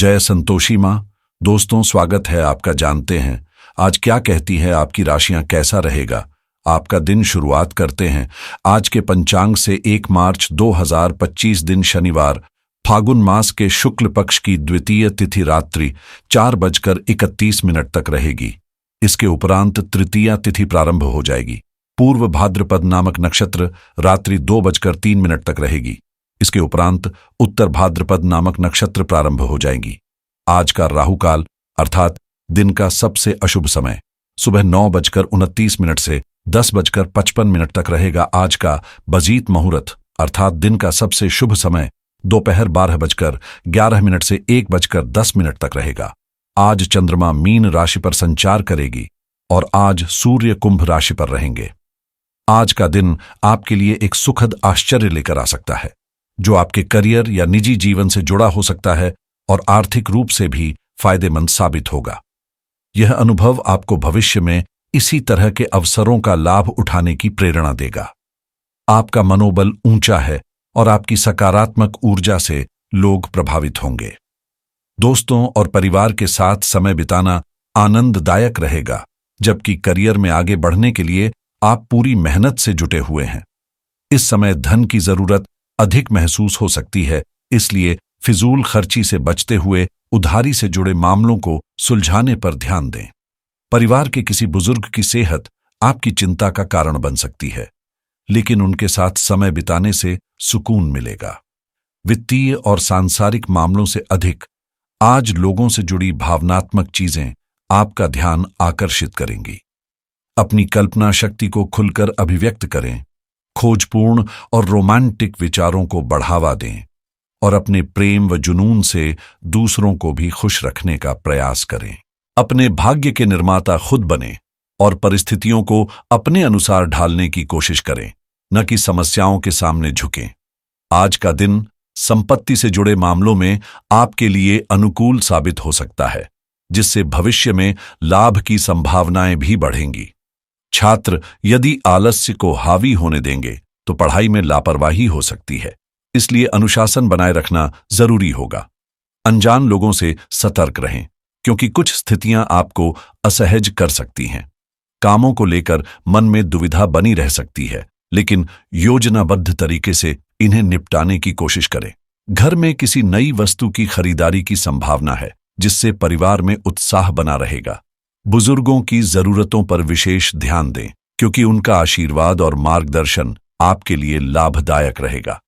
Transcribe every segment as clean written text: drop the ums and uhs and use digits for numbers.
जय संतोषी माँ। दोस्तों, स्वागत है आपका। जानते हैं आज क्या कहती है आपकी राशियां, कैसा रहेगा आपका दिन। शुरुआत करते हैं आज के पंचांग से। 1 मार्च 2025 दिन शनिवार, फागुन मास के शुक्ल पक्ष की द्वितीय तिथि रात्रि 4:31 तक रहेगी। इसके उपरांत तृतीया तिथि प्रारंभ हो जाएगी। पूर्व भाद्रपद नामक नक्षत्र रात्रि 2:03 तक रहेगी। इसके उपरांत उत्तर भाद्रपद नामक नक्षत्र प्रारंभ हो जाएगी। आज का राहुकाल अर्थात दिन का सबसे अशुभ समय सुबह 9:29 से 10:55 तक रहेगा। आज का बजीत मुहूर्त अर्थात दिन का सबसे शुभ समय दोपहर 12:11 से 1:10 तक रहेगा। आज चंद्रमा मीन राशि पर संचार करेगी और आज सूर्य कुंभ राशि पर रहेंगे। आज का दिन आपके लिए एक सुखद आश्चर्य लेकर आ सकता है, जो आपके करियर या निजी जीवन से जुड़ा हो सकता है और आर्थिक रूप से भी फायदेमंद साबित होगा। यह अनुभव आपको भविष्य में इसी तरह के अवसरों का लाभ उठाने की प्रेरणा देगा। आपका मनोबल ऊंचा है और आपकी सकारात्मक ऊर्जा से लोग प्रभावित होंगे। दोस्तों और परिवार के साथ समय बिताना आनंददायक रहेगा, जबकि करियर में आगे बढ़ने के लिए आप पूरी मेहनत से जुटे हुए हैं। इस समय धन की जरूरत अधिक महसूस हो सकती है, इसलिए फिजूल खर्ची से बचते हुए उधारी से जुड़े मामलों को सुलझाने पर ध्यान दें। परिवार के किसी बुजुर्ग की सेहत आपकी चिंता का कारण बन सकती है, लेकिन उनके साथ समय बिताने से सुकून मिलेगा। वित्तीय और सांसारिक मामलों से अधिक आज लोगों से जुड़ी भावनात्मक चीजें आपका ध्यान आकर्षित करेंगी। अपनी कल्पना शक्ति को खुलकर अभिव्यक्त करें, खोजपूर्ण और रोमांटिक विचारों को बढ़ावा दें और अपने प्रेम व जुनून से दूसरों को भी खुश रखने का प्रयास करें। अपने भाग्य के निर्माता खुद बने और परिस्थितियों को अपने अनुसार ढालने की कोशिश करें, न कि समस्याओं के सामने झुकें। आज का दिन संपत्ति से जुड़े मामलों में आपके लिए अनुकूल साबित हो सकता है, जिससे भविष्य में लाभ की संभावनाएं भी बढ़ेंगी। छात्र यदि आलस्य को हावी होने देंगे तो पढ़ाई में लापरवाही हो सकती है, इसलिए अनुशासन बनाए रखना जरूरी होगा। अनजान लोगों से सतर्क रहें, क्योंकि कुछ स्थितियां आपको असहज कर सकती हैं। कामों को लेकर मन में दुविधा बनी रह सकती है, लेकिन योजनाबद्ध तरीके से इन्हें निपटाने की कोशिश करें। घर में किसी नई वस्तु की खरीदारी की संभावना है, जिससे परिवार में उत्साह बना रहेगा। बुजुर्गों की जरूरतों पर विशेष ध्यान दें, क्योंकि उनका आशीर्वाद और मार्गदर्शन आपके लिए लाभदायक रहेगा।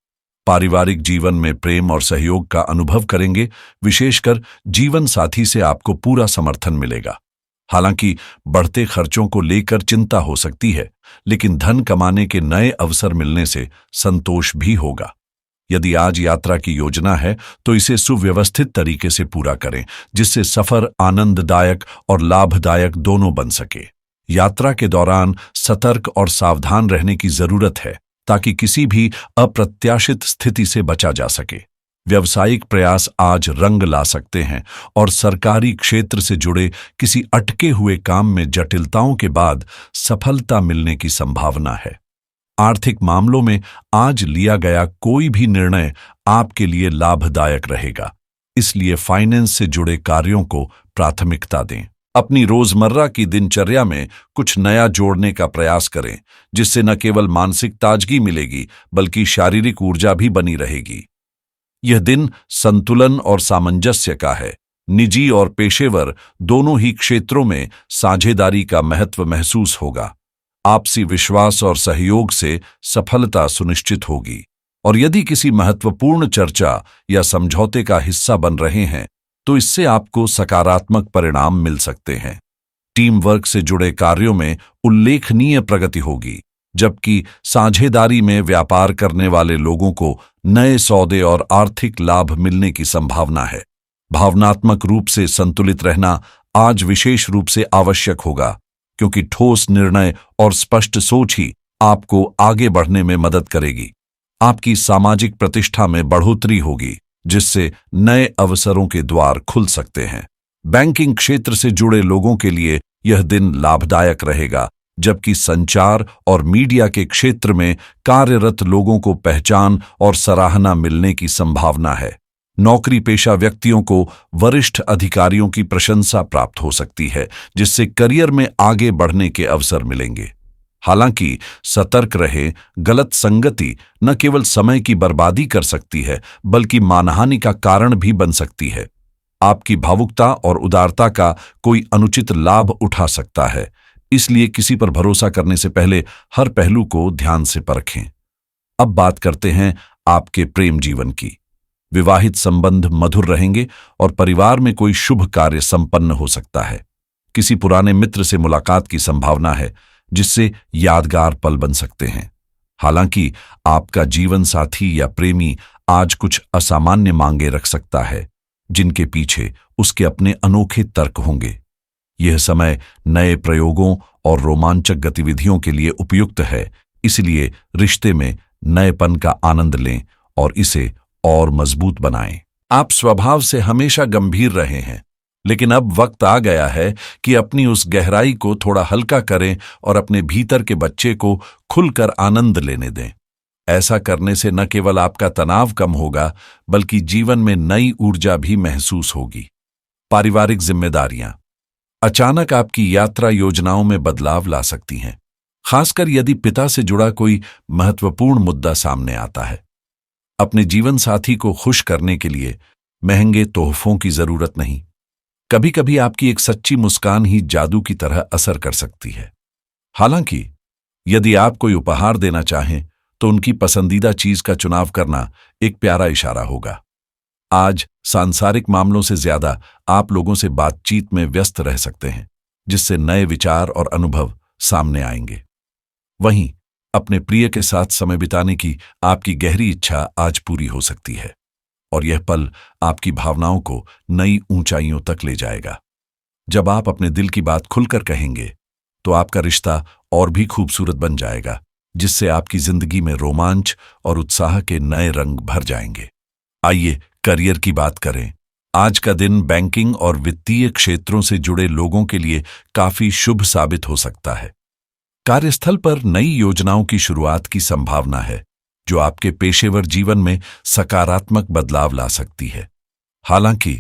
पारिवारिक जीवन में प्रेम और सहयोग का अनुभव करेंगे, विशेषकर जीवन साथी से आपको पूरा समर्थन मिलेगा। हालांकि बढ़ते खर्चों को लेकर चिंता हो सकती है, लेकिन धन कमाने के नए अवसर मिलने से संतोष भी होगा। यदि आज यात्रा की योजना है तो इसे सुव्यवस्थित तरीके से पूरा करें, जिससे सफर आनंददायक और लाभदायक दोनों बन सके। यात्रा के दौरान सतर्क और सावधान रहने की जरूरत है, ताकि किसी भी अप्रत्याशित स्थिति से बचा जा सके। व्यावसायिक प्रयास आज रंग ला सकते हैं और सरकारी क्षेत्र से जुड़े किसी अटके हुए काम में जटिलताओं के बाद सफलता मिलने की संभावना है। आर्थिक मामलों में आज लिया गया कोई भी निर्णय आपके लिए लाभदायक रहेगा, इसलिए फाइनेंस से जुड़े कार्यों को प्राथमिकता दें। अपनी रोजमर्रा की दिनचर्या में कुछ नया जोड़ने का प्रयास करें, जिससे न केवल मानसिक ताजगी मिलेगी, बल्कि शारीरिक ऊर्जा भी बनी रहेगी। यह दिन संतुलन और सामंजस्य का है। निजी और पेशेवर दोनों ही क्षेत्रों में साझेदारी का महत्व महसूस होगा। आपसी विश्वास और सहयोग से सफलता सुनिश्चित होगी, और यदि किसी महत्वपूर्ण चर्चा या समझौते का हिस्सा बन रहे हैं तो इससे आपको सकारात्मक परिणाम मिल सकते हैं। टीम वर्क से जुड़े कार्यों में उल्लेखनीय प्रगति होगी, जबकि साझेदारी में व्यापार करने वाले लोगों को नए सौदे और आर्थिक लाभ मिलने की संभावना है। भावनात्मक रूप से संतुलित रहना आज विशेष रूप से आवश्यक होगा, क्योंकि ठोस निर्णय और स्पष्ट सोच ही आपको आगे बढ़ने में मदद करेगी। आपकी सामाजिक प्रतिष्ठा में बढ़ोतरी होगी, जिससे नए अवसरों के द्वार खुल सकते हैं। बैंकिंग क्षेत्र से जुड़े लोगों के लिए यह दिन लाभदायक रहेगा, जबकि संचार और मीडिया के क्षेत्र में कार्यरत लोगों को पहचान और सराहना मिलने की संभावना है। नौकरी पेशा व्यक्तियों को वरिष्ठ अधिकारियों की प्रशंसा प्राप्त हो सकती है, जिससे करियर में आगे बढ़ने के अवसर मिलेंगे। हालांकि सतर्क रहे, गलत संगति न केवल समय की बर्बादी कर सकती है बल्कि मानहानि का कारण भी बन सकती है। आपकी भावुकता और उदारता का कोई अनुचित लाभ उठा सकता है, इसलिए किसी पर भरोसा करने से पहले हर पहलू को ध्यान से परखें। अब बात करते हैं आपके प्रेम जीवन की। विवाहित संबंध मधुर रहेंगे और परिवार में कोई शुभ कार्य संपन्न हो सकता है। किसी पुराने मित्र से मुलाकात की संभावना है, जिससे यादगार पल बन सकते हैं। हालांकि आपका जीवन साथी या प्रेमी आज कुछ असामान्य मांगे रख सकता है, जिनके पीछे उसके अपने अनोखे तर्क होंगे। यह समय नए प्रयोगों और रोमांचक गतिविधियों के लिए उपयुक्त है, इसलिए रिश्ते में नएपन का आनंद लें और इसे और मजबूत बनाएं। आप स्वभाव से हमेशा गंभीर रहे हैं, लेकिन अब वक्त आ गया है कि अपनी उस गहराई को थोड़ा हल्का करें और अपने भीतर के बच्चे को खुलकर आनंद लेने दें। ऐसा करने से न केवल आपका तनाव कम होगा, बल्कि जीवन में नई ऊर्जा भी महसूस होगी। पारिवारिक जिम्मेदारियां अचानक आपकी यात्रा योजनाओं में बदलाव ला सकती हैं, खासकर यदि पिता से जुड़ा कोई महत्वपूर्ण मुद्दा सामने आता है। अपने जीवन साथी को खुश करने के लिए महंगे तोहफों की जरूरत नहीं। कभी कभी आपकी एक सच्ची मुस्कान ही जादू की तरह असर कर सकती है। हालांकि यदि आप कोई उपहार देना चाहें तो उनकी पसंदीदा चीज का चुनाव करना एक प्यारा इशारा होगा। आज सांसारिक मामलों से ज्यादा आप लोगों से बातचीत में व्यस्त रह सकते हैं, जिससे नए विचार और अनुभव सामने आएंगे। वहीं अपने प्रिय के साथ समय बिताने की आपकी गहरी इच्छा आज पूरी हो सकती है और यह पल आपकी भावनाओं को नई ऊंचाइयों तक ले जाएगा। जब आप अपने दिल की बात खुलकर कहेंगे तो आपका रिश्ता और भी खूबसूरत बन जाएगा, जिससे आपकी जिंदगी में रोमांच और उत्साह के नए रंग भर जाएंगे। आइए करियर की बात करें। आज का दिन बैंकिंग और वित्तीय क्षेत्रों से जुड़े लोगों के लिए काफी शुभ साबित हो सकता है। कार्यस्थल पर नई योजनाओं की शुरुआत की संभावना है, जो आपके पेशेवर जीवन में सकारात्मक बदलाव ला सकती है। हालांकि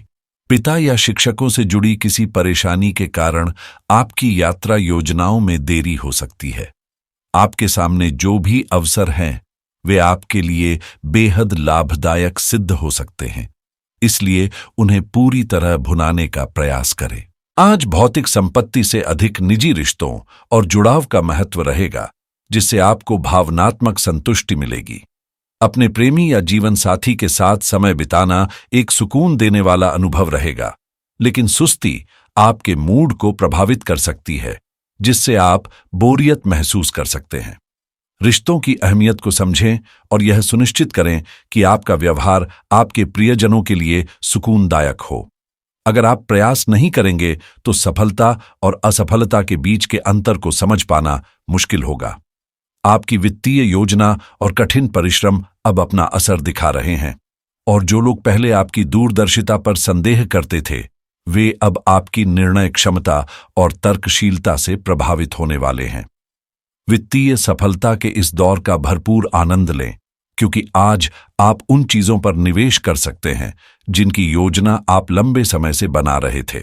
पिता या शिक्षकों से जुड़ी किसी परेशानी के कारण आपकी यात्रा योजनाओं में देरी हो सकती है। आपके सामने जो भी अवसर हैं, वे आपके लिए बेहद लाभदायक सिद्ध हो सकते हैं, इसलिए उन्हें पूरी तरह भुनाने का प्रयास करें। आज भौतिक संपत्ति से अधिक निजी रिश्तों और जुड़ाव का महत्व रहेगा, जिससे आपको भावनात्मक संतुष्टि मिलेगी। अपने प्रेमी या जीवन साथी के साथ समय बिताना एक सुकून देने वाला अनुभव रहेगा, लेकिन सुस्ती आपके मूड को प्रभावित कर सकती है, जिससे आप बोरियत महसूस कर सकते हैं। रिश्तों की अहमियत को समझें और यह सुनिश्चित करें कि आपका व्यवहार आपके प्रियजनों के लिए सुकूनदायक हो। अगर आप प्रयास नहीं करेंगे तो सफलता और असफलता के बीच के अंतर को समझ पाना मुश्किल होगा। आपकी वित्तीय योजना और कठिन परिश्रम अब अपना असर दिखा रहे हैं, और जो लोग पहले आपकी दूरदर्शिता पर संदेह करते थे, वे अब आपकी निर्णय क्षमता और तर्कशीलता से प्रभावित होने वाले हैं। वित्तीय सफलता के इस दौर का भरपूर आनंद लें, क्योंकि आज आप उन चीजों पर निवेश कर सकते हैं जिनकी योजना आप लंबे समय से बना रहे थे।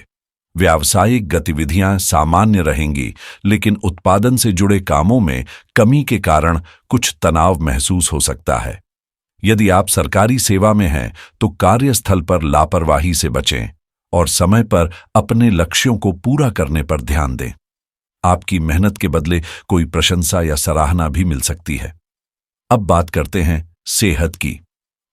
व्यावसायिक गतिविधियां सामान्य रहेंगी, लेकिन उत्पादन से जुड़े कामों में कमी के कारण कुछ तनाव महसूस हो सकता है। यदि आप सरकारी सेवा में हैं तो कार्यस्थल पर लापरवाही से बचें और समय पर अपने लक्ष्यों को पूरा करने पर ध्यान दें। आपकी मेहनत के बदले कोई प्रशंसा या सराहना भी मिल सकती है। अब बात करते हैं सेहत की।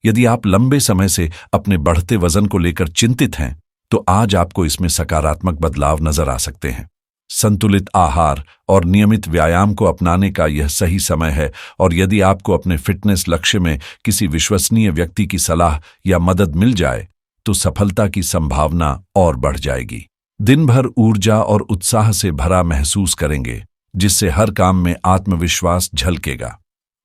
यदि आप लंबे समय से अपने बढ़ते वजन को लेकर चिंतित हैं, तो आज आपको इसमें सकारात्मक बदलाव नजर आ सकते हैं। संतुलित आहार और नियमित व्यायाम को अपनाने का यह सही समय है, और यदि आपको अपने फिटनेस लक्ष्य में किसी विश्वसनीय व्यक्ति की सलाह या मदद मिल जाए तो सफलता की संभावना और बढ़ जाएगी। दिन भर ऊर्जा और उत्साह से भरा महसूस करेंगे, जिससे हर काम में आत्मविश्वास झलकेगा।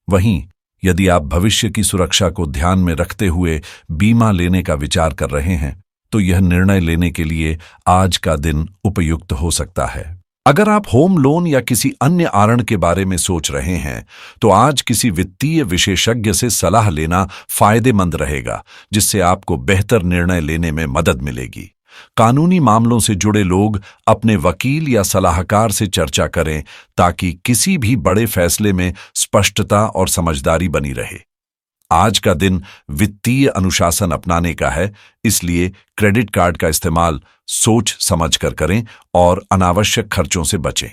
वहीं यदि आप भविष्य की सुरक्षा को ध्यान में रखते हुए बीमा लेने का विचार कर रहे हैं, तो यह निर्णय लेने के लिए आज का दिन उपयुक्त हो सकता है। अगर आप होम लोन या किसी अन्य आरण के बारे में सोच रहे हैं, तो आज किसी वित्तीय विशेषज्ञ से सलाह लेना फायदेमंद रहेगा, जिससे आपको बेहतर निर्णय लेने में मदद मिलेगी। कानूनी मामलों से जुड़े लोग अपने वकील या सलाहकार से चर्चा करें ताकि किसी भी बड़े फैसले में स्पष्टता और समझदारी बनी रहे। आज का दिन वित्तीय अनुशासन अपनाने का है, इसलिए क्रेडिट कार्ड का इस्तेमाल सोच समझकर करें और अनावश्यक खर्चों से बचें।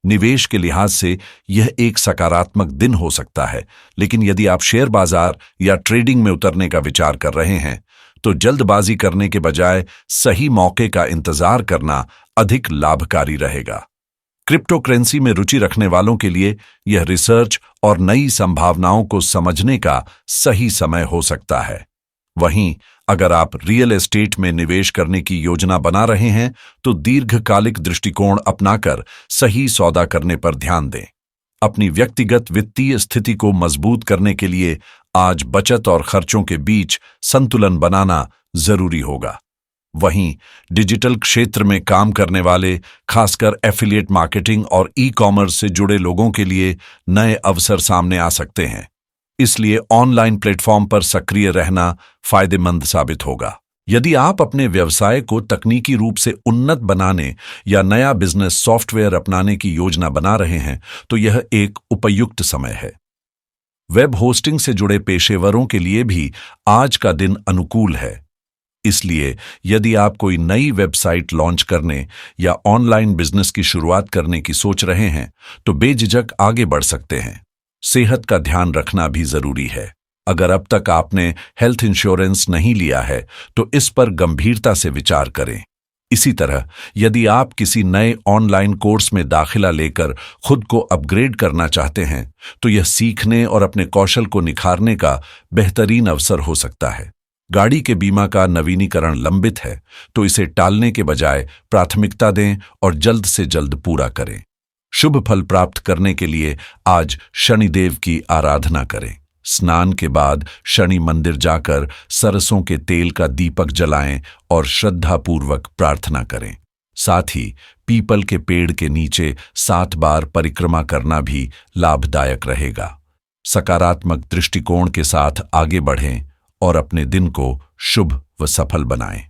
निवेश के लिहाज से यह एक सकारात्मक दिन हो सकता है, लेकिन यदि आप शेयर बाजार या ट्रेडिंग में उतरने का विचार कर रहे हैं, तो जल्दबाजी करने के बजाय सही मौके का इंतजार करना अधिक लाभकारी रहेगा। क्रिप्टोकरेंसी में रुचि रखने वालों के लिए यह रिसर्च और नई संभावनाओं को समझने का सही समय हो सकता है। वहीं अगर आप रियल एस्टेट में निवेश करने की योजना बना रहे हैं, तो दीर्घकालिक दृष्टिकोण अपनाकर सही सौदा करने पर ध्यान दें। अपनी व्यक्तिगत वित्तीय स्थिति को मजबूत करने के लिए आज बचत और खर्चों के बीच संतुलन बनाना जरूरी होगा। वहीं डिजिटल क्षेत्र में काम करने वाले, खासकर एफिलिएट मार्केटिंग और ई-कॉमर्स से जुड़े लोगों के लिए नए अवसर सामने आ सकते हैं, इसलिए ऑनलाइन प्लेटफॉर्म पर सक्रिय रहना फायदेमंद साबित होगा। यदि आप अपने व्यवसाय को तकनीकी रूप से उन्नत बनाने या नया बिजनेस सॉफ्टवेयर अपनाने की योजना बना रहे हैं, तो यह एक उपयुक्त समय है। वेब होस्टिंग से जुड़े पेशेवरों के लिए भी आज का दिन अनुकूल है, इसलिए यदि आप कोई नई वेबसाइट लॉन्च करने या ऑनलाइन बिजनेस की शुरुआत करने की सोच रहे हैं, तो बेझिझक आगे बढ़ सकते हैं। सेहत का ध्यान रखना भी जरूरी है। अगर अब तक आपने हेल्थ इंश्योरेंस नहीं लिया है, तो इस पर गंभीरता से विचार करें। इसी तरह यदि आप किसी नए ऑनलाइन कोर्स में दाखिला लेकर खुद को अपग्रेड करना चाहते हैं, तो यह सीखने और अपने कौशल को निखारने का बेहतरीन अवसर हो सकता है। गाड़ी के बीमा का नवीनीकरण लंबित है, तो इसे टालने के बजाय प्राथमिकता दें और जल्द से जल्द पूरा करें। शुभ फल प्राप्त करने के लिए आज शनिदेव की आराधना करें। स्नान के बाद शनि मंदिर जाकर सरसों के तेल का दीपक जलाएं और श्रद्धापूर्वक प्रार्थना करें। साथ ही पीपल के पेड़ के नीचे 7 बार परिक्रमा करना भी लाभदायक रहेगा। सकारात्मक दृष्टिकोण के साथ आगे बढ़ें और अपने दिन को शुभ व सफल बनाएं।